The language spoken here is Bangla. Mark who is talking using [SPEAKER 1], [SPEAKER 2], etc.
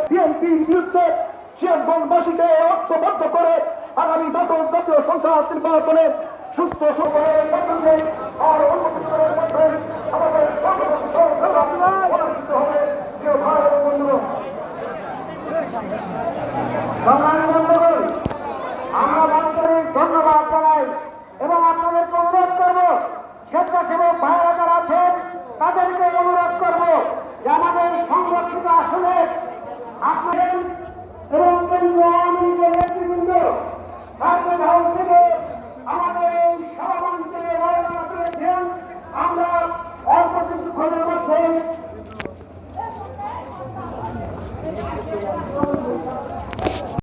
[SPEAKER 1] বিএনপির বিরুদ্ধে সিরাজগঞ্জবাসীকে ঐক্যবদ্ধ করে আগামী জাতীয় সংসদ নির্বাচনে সুস্থ সকলের মাধ্যমে আর উন্নতিকরণের মাধ্যমে আমাদের অনুষ্ঠিত হবে। প্রিয় ভাই ও বন্ধুগণ,
[SPEAKER 2] আমরা আন্তরিক ধন্যবাদ জানাই এবং আপনাদেরকে অনুরোধ করব, স্বেচ্ছাসেবক ভাইরা যারা আছেন তাদেরকে অনুরোধ করব যে আমাদের সংরক্ষিত আসনে আপনাদের এবং কেন্দ্রীয় আওয়ামী লীগের নেতৃবৃন্দ রাজনৈতিক হাউস থেকে আমাদের এই সভামঞ্চে রওনা করেছেন। আমরা অল্প কিছুক্ষণের মধ্যে